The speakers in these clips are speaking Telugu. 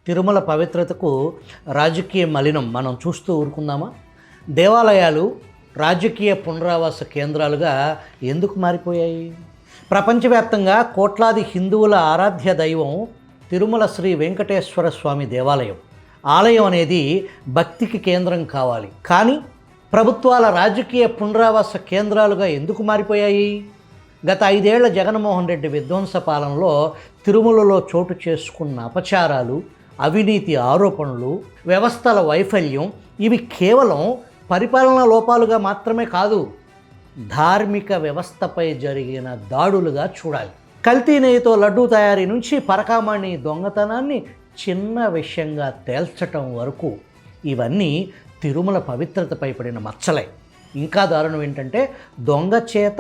తిరుమల పవిత్రతకు రాజకీయ మలినం మనం చూస్తూ ఊరుకుందామా? దేవాలయాలు రాజకీయ పునరావాస కేంద్రాలుగా ఎందుకు మారిపోయాయి? ప్రపంచవ్యాప్తంగా కోట్లాది హిందువుల ఆరాధ్య దైవం తిరుమల శ్రీ వెంకటేశ్వర స్వామి దేవాలయం. ఆలయం అనేది భక్తికి కేంద్రం కావాలి, కానీ ప్రభుత్వాల రాజకీయ పునరావాస కేంద్రాలుగా ఎందుకు మారిపోయాయి? గత 5 ఏళ్ల జగన్మోహన్ రెడ్డి విధ్వంస పాలనలో తిరుమలలో చోటు చేసుకున్న అపచారాలు, అవినీతి ఆరోపణలు, వ్యవస్థల వైఫల్యం ఇవి కేవలం పరిపాలనా లోపాలుగా మాత్రమే కాదు, ధార్మిక వ్యవస్థపై జరిగిన దాడులుగా చూడాలి. కల్తీ నెయ్యితో లడ్డూ తయారీ నుంచి పరకామణి దొంగతనాన్ని చిన్న విషయంగా తేల్చటం వరకు ఇవన్నీ తిరుమల పవిత్రతపై పడిన మచ్చలే. ఇంకా దారుణం ఏంటంటే, దొంగ చేత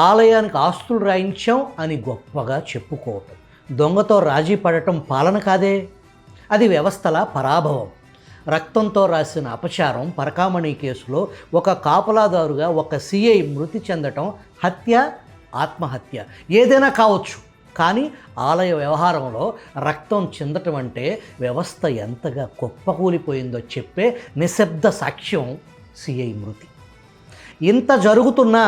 ఆలయానికి ఆస్తులు రాయించాం అని గొప్పగా చెప్పుకోవటం. దొంగతో రాజీ పడటం పాలన కాదే, అది వ్యవస్థల పరాభవం. రక్తంతో రాసిన అపచారం పరకామణి కేసులో ఒక కాపలాదారుగా ఒక సిఐ మృతి చెందటం హత్య, ఆత్మహత్య ఏదైనా కావచ్చు, కానీ ఆలయ వ్యవహారంలో రక్తం చెందటం అంటే వ్యవస్థ ఎంతగా కుప్పకూలిపోయిందో చెప్పే నిశ్శబ్ద సాక్ష్యం సిఐ మృతి. ఇంత జరుగుతున్నా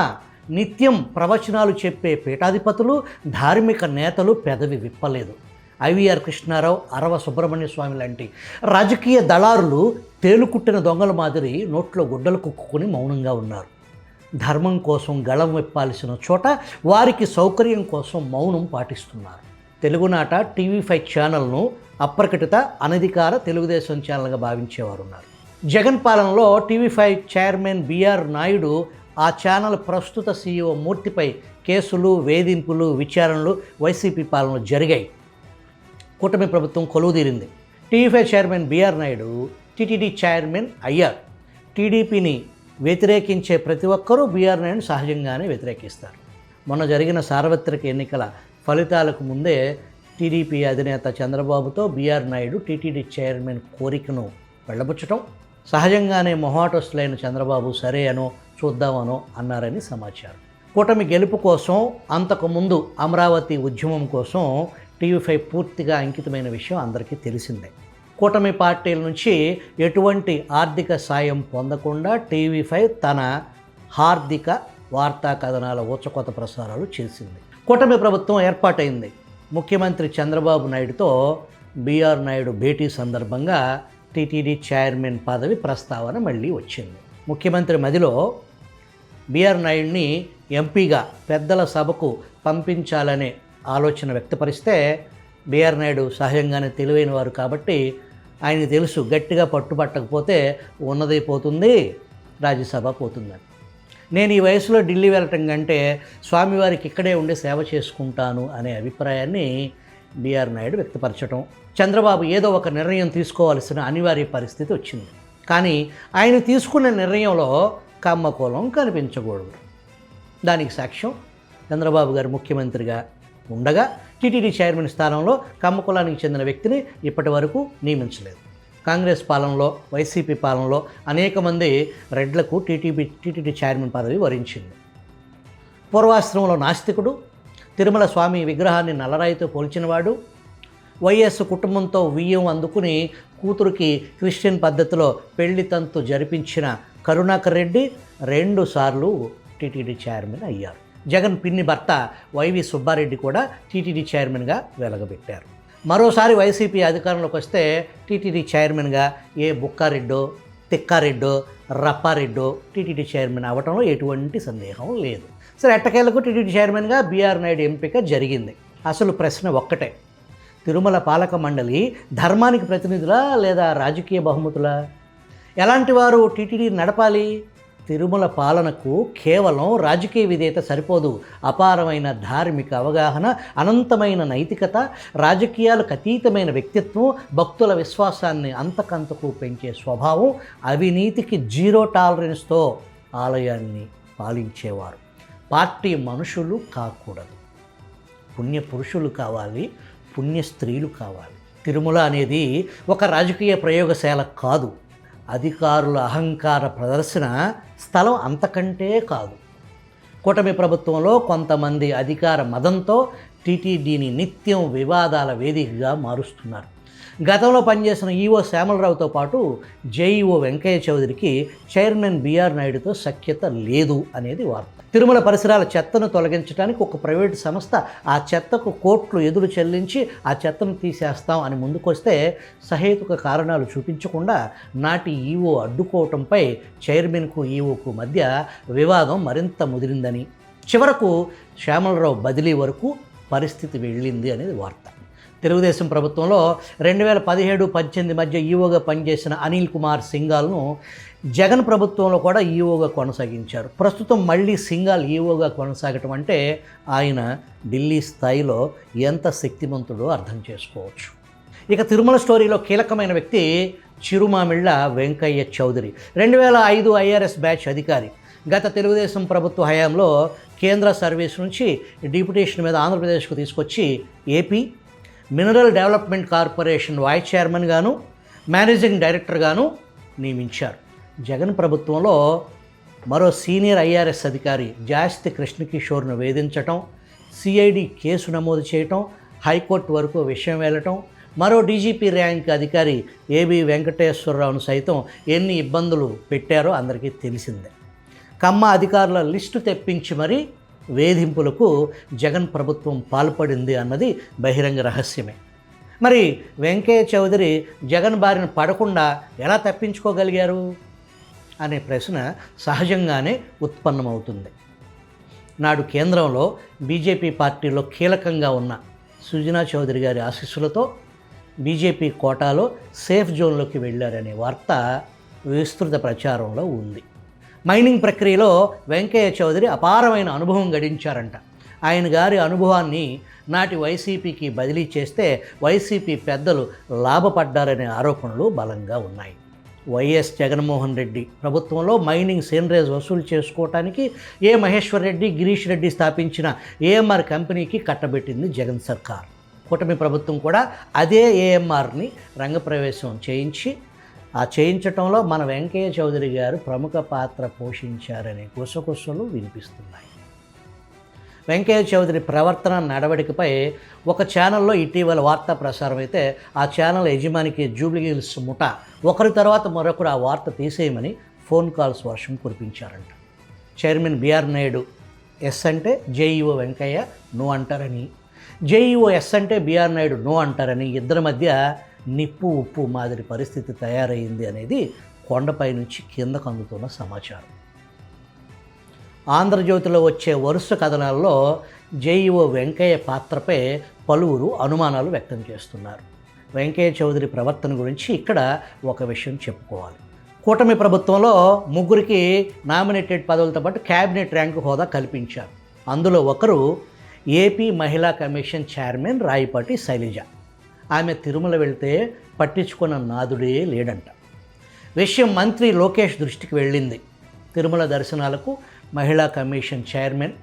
నిత్యం ప్రవచనాలు చెప్పే పీఠాధిపతులు, ధార్మిక నేతలు పెదవి విప్పలేదు. ఐవీఆర్ కృష్ణారావు, అరవ సుబ్రహ్మణ్య స్వామి లాంటి రాజకీయ దళారులు తేలుకుట్టిన దొంగల మాదిరి నోట్లో గుడ్డలు కుక్కుని మౌనంగా ఉన్నారు. ధర్మం కోసం గళం విప్పాల్సిన చోట వారికి సౌకర్యం కోసం మౌనం పాటిస్తున్నారు. తెలుగునాట టీవీ5 ఛానల్ను అప్రకటిత అనధికార తెలుగుదేశం ఛానల్గా భావించేవారు ఉన్నారు. జగన్ పాలనలో టీవీ5 చైర్మన్ బిఆర్ నాయుడు ఆ ఛానల్ ప్రస్తుత సీఈఓ మూర్తిపై కేసులు, వేధింపులు, విచారణలు వైసీపీ పాలనలో జరిగాయి. కూటమి ప్రభుత్వం కొలువుదీరింది. TV five chairman B R Naidu TTD chairman అయ్యారు. టీడీపీని వ్యతిరేకించే ప్రతి ఒక్కరూ బిఆర్ నాయుడు సహజంగానే వ్యతిరేకిస్తారు. మొన్న జరిగిన సార్వత్రిక ఎన్నికల ఫలితాలకు ముందే టీడీపీ అధినేత చంద్రబాబుతో బిఆర్ నాయుడు టీటీడీ చైర్మన్ కోరికను వెళ్ళబుచ్చటం, సహజంగానే మొహాటస్తులైన చంద్రబాబు సరే అనో చూద్దామనో అన్నారని సమాచారం. కూటమి గెలుపు కోసం, అంతకుముందు అమరావతి ఉద్యమం కోసం టీవీ5 పూర్తిగా అంకితమైన విషయం అందరికీ తెలిసిందే. కూటమి పార్టీల నుంచి ఎటువంటి ఆర్థిక సాయం పొందకుండా టీవీ5 తన హార్దిక వార్తా కథనాల ఊచకోత ప్రసారాలు చేసింది. కూటమి ప్రభుత్వం ఏర్పాటైంది. ముఖ్యమంత్రి చంద్రబాబు నాయుడుతో బిఆర్ నాయుడు భేటీ సందర్భంగా టీటీడీ చైర్మన్ పదవి ప్రస్తావన మళ్ళీ వచ్చింది. ముఖ్యమంత్రి మదిలో బిఆర్ నాయుడిని ఎంపీగా పెద్దల సభకు పంపించాలనే ఆలోచన వ్యక్తపరిస్తే, బిఆర్ నాయుడు సహజంగానే తెలివైన వారు కాబట్టి ఆయనకు తెలుసు గట్టిగా పట్టుబట్టకపోతే ఉన్నది పోతుంది, రాజ్యసభ పోతుందని. నేను ఈ వయసులో ఢిల్లీ వెళ్ళటం కంటే స్వామివారికి ఇక్కడే ఉండి సేవ చేసుకుంటాను అనే అభిప్రాయాన్ని బిఆర్ నాయుడు వ్యక్తపరచడం, చంద్రబాబు ఏదో ఒక నిర్ణయం తీసుకోవాల్సిన అనివార్య పరిస్థితి వచ్చింది. కానీ ఆయన తీసుకున్న నిర్ణయంలో కమ్మకోలం కనిపించకూడదు. దానికి సాక్ష్యం చంద్రబాబు గారు ముఖ్యమంత్రిగా ఉండగా టీటీడీ చైర్మన్ స్థానంలో కమ్మకులానికి చెందిన వ్యక్తిని ఇప్పటి వరకు నియమించలేదు. కాంగ్రెస్ పాలనలో, వైసీపీ పాలనలో అనేక మంది రెడ్లకు టీటీడీ చైర్మన్ పదవి వరించింది. పూర్వాశ్రమంలో నాస్తికుడు, తిరుమల స్వామి విగ్రహాన్ని నల్లరాయితో పోల్చినవాడు, వైఎస్ కుటుంబంతో వియ్యం అందుకుని కూతురికి క్రిస్టియన్ పద్ధతిలో పెళ్లి తంతు జరిపించిన కరుణాకర్ రెడ్డి 2 సార్లు టీటీడీ చైర్మన్ అయ్యారు. జగన్ పిన్ని భర్త వైవి సుబ్బారెడ్డి కూడా టీటీడీ చైర్మన్గా వెలగబెట్టారు. మరోసారి వైసీపీ అధికారంలోకి వస్తే టీటీడీ చైర్మన్గా ఏ బుక్కారెడ్డో, తిక్కారెడ్డో, రప్పారెడ్డో టీటీడీ చైర్మన్ అవ్వటంలో ఎటువంటి సందేహం లేదు. సరే, ఎట్టకేలకు టీటీడీ చైర్మన్గా బిఆర్ నాయుడు ఎంపిక జరిగింది. అసలు ప్రశ్న ఒక్కటే, తిరుమల పాలక మండలి ధర్మానికి ప్రతినిధులా లేదా రాజకీయ బహుమతులా? ఎలాంటి వారు టీటీడీ నడపాలి? తిరుమల పాలనకు కేవలం రాజకీయ విధేయత సరిపోదు. అపారమైన ధార్మిక అవగాహన, అనంతమైన నైతికత, రాజకీయాలకు అతీతమైన వ్యక్తిత్వం, భక్తుల విశ్వాసాన్ని అంతకంతకు పెంచే స్వభావం, అవినీతికి 0 టాలరెన్స్తో ఆలయాన్ని పాలించేవారు. పార్టీ మనుషులు కాకూడదు, పుణ్య పురుషులు కావాలి, పుణ్య స్త్రీలు కావాలి. తిరుమల అనేది ఒక రాజకీయ ప్రయోగశాల కాదు, అధికారుల అహంకార ప్రదర్శన స్థలం అంతకంటే కాదు. కూటమి ప్రభుత్వంలో కొంతమంది అధికార మదంతో టీటీడీని నిత్యం వివాదాల వేదికగా మారుస్తున్నారు. గతంలో పనిచేసిన ఈఓ శ్యామలరావుతో పాటు జేఈఓ వెంకయ్య చౌదరికి చైర్మన్ బిఆర్ నాయుడుతో సఖ్యత లేదు అనేది వార్త. తిరుమల పరిసరాల చెత్తను తొలగించడానికి ఒక ప్రైవేటు సంస్థ ఆ చెత్తకు కోట్లు ఎదురు చెల్లించి ఆ చెత్తను తీసేస్తాం అని ముందుకొస్తే సహేతుక కారణాలు చూపించకుండా నాటి ఈఓ అడ్డుకోవటంపై చైర్మన్కు ఈఓకు మధ్య వివాదం మరింత ముదిరిందని, చివరకు శ్యామలరావు బదిలీ వరకు పరిస్థితి వెళ్ళింది అనేది వార్త. తెలుగుదేశం ప్రభుత్వంలో 2017-18 మధ్య ఈఓగా పనిచేసిన అనిల్ కుమార్ సింఘాల్ను జగన్ ప్రభుత్వంలో కూడా ఈఓగా కొనసాగించారు. ప్రస్తుతం మళ్ళీ సింఘాల్ ఈఓగా కొనసాగటం అంటే ఆయన ఢిల్లీ స్థాయిలో ఎంత శక్తిమంతుడో అర్థం చేసుకోవచ్చు. ఇక తిరుమల స్టోరీలో కీలకమైన వ్యక్తి చిరుమామిళ్ళ వెంకయ్య చౌదరి. 2005 ఐఆర్ఎస్ బ్యాచ్ అధికారి. గత తెలుగుదేశం ప్రభుత్వ హయాంలో కేంద్ర సర్వీస్ నుంచి డిప్యుటేషన్ మీద ఆంధ్రప్రదేశ్కు తీసుకొచ్చి AP mineral development corporation vice chairman గాను మేనేజింగ్ డైరెక్టర్ గాను నియమించారు. జగన్ ప్రభుత్వంలో మరో సీనియర్ ఐఆర్ఎస్ అధికారి జాస్తి కృష్ణకిషోర్ను వేధించటం, సిఐడి కేసు నమోదు చేయటం, హైకోర్టు వరకు విషయం వెళ్ళటం, మరో డీజీపీ ర్యాంక్ అధికారి ఏబి వెంకటేశ్వరరావును సైతం ఎన్ని ఇబ్బందులు పెట్టారో అందరికీ తెలిసిందే. కమ్మ అధికారుల లిస్టు తెప్పించి మరీ వేధింపులకు జగన్ ప్రభుత్వం పాల్పడింది అన్నది బహిరంగ రహస్యమే. మరి వెంకయ్య చౌదరి జగన్ బారిన పడకుండా ఎలా తప్పించుకోగలిగారు అనే ప్రశ్న సహజంగానే ఉత్పన్నమవుతుంది. నాడు కేంద్రంలో బీజేపీ పార్టీలో కీలకంగా ఉన్న సుజనా చౌదరి గారి ఆశీస్సులతో బీజేపీ కోటాలో సేఫ్ జోన్లోకి వెళ్ళారనే వార్త విస్తృత ప్రచారంలో ఉంది. మైనింగ్ ప్రక్రియలో వెంకయ్య చౌదరి అపారమైన అనుభవం గడించారంట. ఆయన గారి అనుభవాన్ని నాటి వైసీపీకి బదిలీ చేస్తే వైసీపీ పెద్దలు లాభపడ్డారనే ఆరోపణలు బలంగా ఉన్నాయి. వైఎస్ జగన్మోహన్ రెడ్డి ప్రభుత్వంలో మైనింగ్ సేనరేజ్ వసూలు చేసుకోవటానికి మహేశ్వర్ రెడ్డి, గిరీష్ రెడ్డి స్థాపించిన ఏఎంఆర్ కంపెనీకి కట్టబెట్టింది జగన్ సర్కార్. కూటమి ప్రభుత్వం కూడా అదే ఏఎంఆర్ని రంగప్రవేశం చేయించటంలో మన వెంకయ్య చౌదరి గారు ప్రముఖ పాత్ర పోషించారనే గుసగుసలు వినిపిస్తున్నాయి. వెంకయ్య చౌదరి ప్రవర్తన నడవడికపై ఒక ఛానల్లో ఇటీవల వార్త ప్రసారం అయితే ఆ ఛానల్ యజమానికి జూబ్లీహిల్స్ ముఠా ఒకరి తర్వాత మరొకరు ఆ వార్త తీసేయమని ఫోన్ కాల్స్ వర్షం కురిపించారంట. చైర్మన్ బిఆర్ నాయుడు ఎస్ అంటే జేఈఓ వెంకయ్య నో అంటారని, జేఈఓ ఎస్ అంటే బిఆర్ నాయుడు నో అంటారని ఇద్దరి మధ్య నిప్పు ఉప్పు మాదిరి పరిస్థితి తయారైంది అనేది కొండపై నుంచి కిందకు అందుతున్న సమాచారం. ఆంధ్రజ్యోతిలో వచ్చే వరుస కథనాల్లో జేఈఓ వెంకయ్య పాత్రపై పలువురు అనుమానాలు వ్యక్తం చేస్తున్నారు. వెంకయ్య చౌదరి ప్రవర్తన గురించి ఇక్కడ ఒక విషయం చెప్పుకోవాలి. కూటమి ప్రభుత్వంలో ముగ్గురికి నామినేటెడ్ పదవులతో పాటు క్యాబినెట్ ర్యాంకు హోదా కల్పించారు. అందులో ఒకరు ఏపీ మహిళా కమిషన్ చైర్మన్ రాయపాటి శైలజ. ఆమె తిరుమల వెళ్తే పట్టించుకున్న నాదుడే లేడంట. విషయం మంత్రి లోకేష్ దృష్టికి వెళ్ళింది. తిరుమల దర్శనాలకు మహిళా కమిషన్ చైర్మన్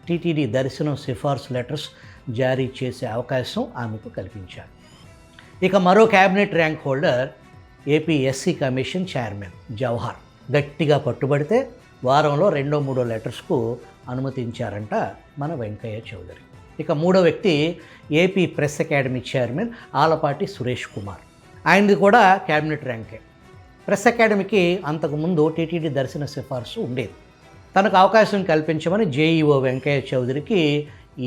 టీటీడీ దర్శనం సిఫార్సు లెటర్స్ జారీ చేసే అవకాశం ఆమెకు కల్పించారు. ఇక మరో cabinet rank holder AP SC commission chairman Jawahar గట్టిగా పట్టుబడితే వారంలో 2-3 లెటర్స్కు అనుమతించారంట మన వెంకయ్య చౌదరి. ఇక మూడో వ్యక్తి AP press academy chairman Alapati Suresh Kumar. ఆయనది కూడా క్యాబినెట్ ర్యాంకే. ప్రెస్ అకాడమీకి అంతకుముందు టీటీడీ దర్శన సిఫార్సు ఉండేది. తనకు అవకాశం కల్పించమని జేఈఓ వెంకయ్య చౌదరికి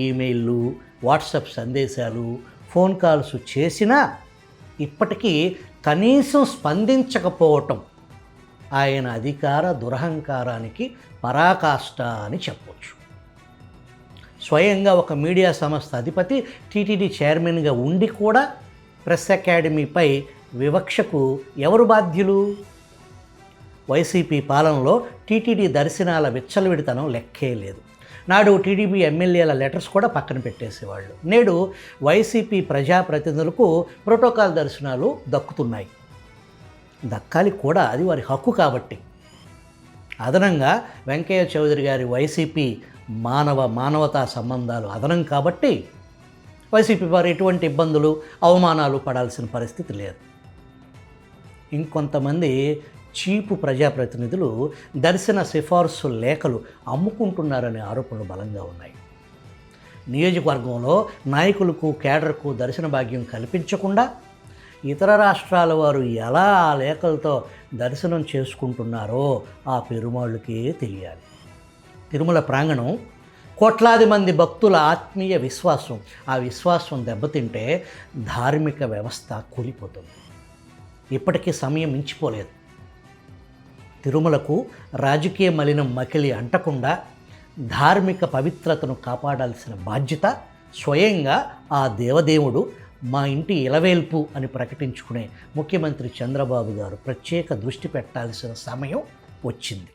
ఈమెయిల్లు, వాట్సాప్ సందేశాలు, ఫోన్ కాల్స్ చేసినా ఇప్పటికీ కనీసం స్పందించకపోవటం ఆయన అధికార దురహంకారానికి పరాకాష్ట అని చెప్పొచ్చు. స్వయంగా ఒక మీడియా సంస్థ అధిపతి టీటీడీ చైర్మన్గా ఉండి కూడా ప్రెస్ అకాడమీపై వివక్షకు ఎవరు బాధ్యులు? వైసీపీ పాలనలో టీటీడీ దర్శనాల విచ్చలవిడితనం లెక్కే లేదు. నాడు టీడీపీ ఎమ్మెల్యేల లెటర్స్ కూడా పక్కన పెట్టేసేవాళ్ళు. నేడు వైసీపీ ప్రజాప్రతినిధులకు ప్రోటోకాల్ దర్శనాలు దక్కుతున్నాయి. దక్కాలి కూడా, అది వారి హక్కు కాబట్టి. అదనంగా వెంకయ్య చౌదరి గారి వైసీపీ మానవతా సంబంధాలు అదనం కాబట్టి వైసీపీ వారు ఎటువంటి ఇబ్బందులు, అవమానాలు పడాల్సిన పరిస్థితి లేదు. ఇంకొంతమంది చీపు ప్రజాప్రతినిధులు దర్శన సిఫార్సు లేఖలు అమ్ముకుంటున్నారనే ఆరోపణలు బలంగా ఉన్నాయి. నియోజకవర్గంలో నాయకులకు, కేడర్కు దర్శన భాగ్యం కల్పించకుండా ఇతర రాష్ట్రాల వారు ఎలా ఆ లేఖలతో దర్శనం చేసుకుంటున్నారో ఆ పెరుమాళ్ళకే తెలియాలి. తిరుమల ప్రాంగణం కోట్లాది మంది భక్తుల ఆత్మీయ విశ్వాసం, ఆ విశ్వాసం దెబ్బతింటే ధార్మిక వ్యవస్థ కూలిపోతుంది. ఇప్పటికీ సమయం మించిపోలేదు. తిరుమలకు రాజకీయ మలినం మకిలి అంటకుండా ధార్మిక పవిత్రతను కాపాడాల్సిన బాధ్యత స్వయంగా ఆ దేవదేవుడు మా ఇంటి ఇలవేల్పు అని ప్రకటించుకునే ముఖ్యమంత్రి చంద్రబాబు గారు ప్రత్యేక దృష్టి పెట్టాల్సిన సమయం వచ్చింది.